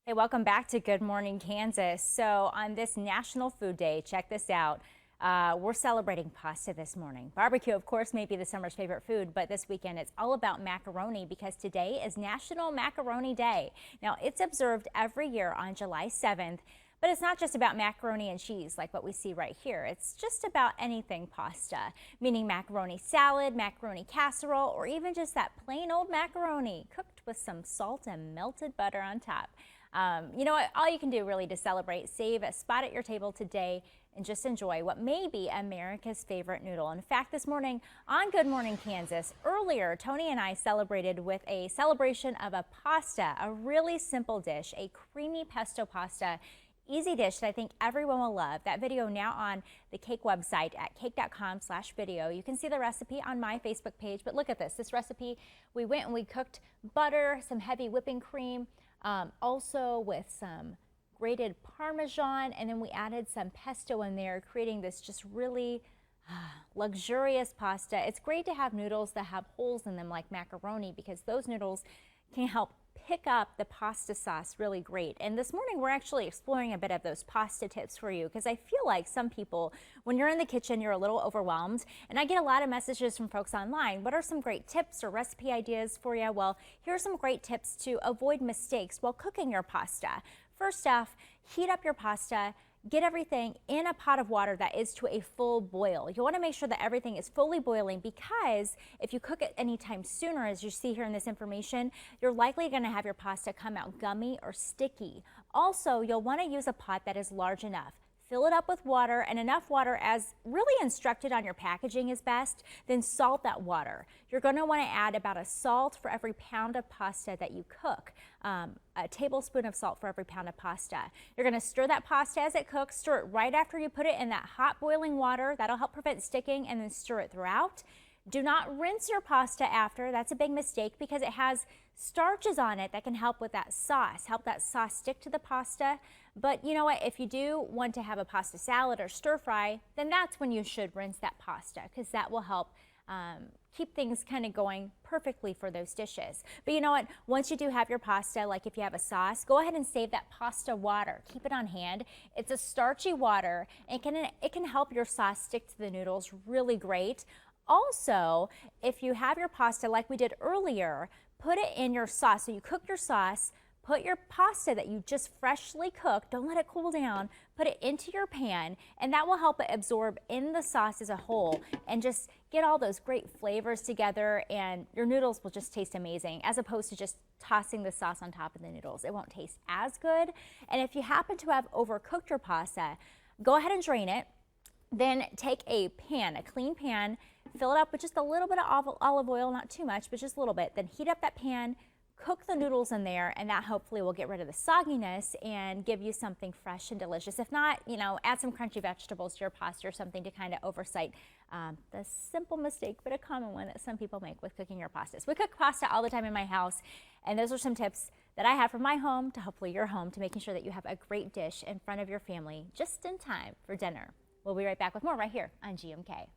Hey, welcome back to Good Morning Kansas. So on this National Food Day, check this out. We're celebrating pasta this morning. Barbecue, of course, may be the summer's favorite food, but this weekend it's all about macaroni because today is National Macaroni Day. Now, it's observed every year on July 7th, but it's not just about macaroni and cheese like what we see right here. It's just about anything pasta, meaning macaroni salad, macaroni casserole, or even just that plain old macaroni cooked with some salt and melted butter on top. You know what? All you can do really to celebrate, save a spot at your table today and just enjoy what may be America's favorite noodle. In fact, this morning on Good Morning Kansas, earlier, Tony and I celebrated with a celebration of a pasta, a really simple dish, a creamy pesto pasta. Easy dish that I think everyone will love. That video now on the Cake website at cake.com/video. You can see the recipe on my Facebook page, but look at this recipe. We went and we cooked butter, some heavy whipping cream, also with some grated Parmesan, and then we added some pesto in there, creating this just really luxurious pasta. It's great to have noodles that have holes in them like macaroni because those noodles can help pick up the pasta sauce really great. And this morning we're actually exploring a bit of those pasta tips for you because I feel like some people, when you're in the kitchen, you're a little overwhelmed. And I get a lot of messages from folks online. What are some great tips or recipe ideas for you? Well, here are some great tips to avoid mistakes while cooking your pasta. First off, heat up your pasta. Get everything in a pot of water that is to a full boil. You want to make sure that everything is fully boiling because if you cook it anytime sooner, as you see here in this information, you're likely going to have your pasta come out gummy or sticky. Also, you'll want to use a pot that is large enough. Fill it up with water, and enough water as really instructed on your packaging is best. Then salt that water. You're going to want to add about a salt for every pound of pasta that you cook. A tablespoon of salt for every pound of pasta. You're going to stir that pasta as it cooks. Stir it right after you put it in that hot boiling water. That'll help prevent sticking, and then stir it throughout. Do not rinse your pasta after. That's a big mistake because it has starches on it that can help with that sauce, help that sauce stick to the pasta. But you know what? If you do want to have a pasta salad or stir fry, then that's when you should rinse that pasta because that will help keep things kind of going perfectly for those dishes. But you know what? Once you do have your pasta, like if you have a sauce, go ahead and save that pasta water. Keep it on hand. It's a starchy water and it can help your sauce stick to the noodles really great. Also, if you have your pasta like we did earlier, put it in your sauce. So you cook your sauce, put your pasta that you just freshly cooked, don't let it cool down, put it into your pan, and that will help it absorb in the sauce as a whole and just get all those great flavors together, and your noodles will just taste amazing as opposed to just tossing the sauce on top of the noodles. It won't taste as good. And if you happen to have overcooked your pasta, go ahead and drain it. Then take a pan, a clean pan, fill it up with just a little bit of olive oil, not too much, but just a little bit. Then heat up that pan, cook the noodles in there, and that hopefully will get rid of the sogginess and give you something fresh and delicious. If not, you know, add some crunchy vegetables to your pasta or something to kind of oversight the simple mistake, but a common one that some people make with cooking your pastas. We cook pasta all the time in my house, and those are some tips that I have from my home to hopefully your home to making sure that you have a great dish in front of your family just in time for dinner. We'll be right back with more right here on GMK.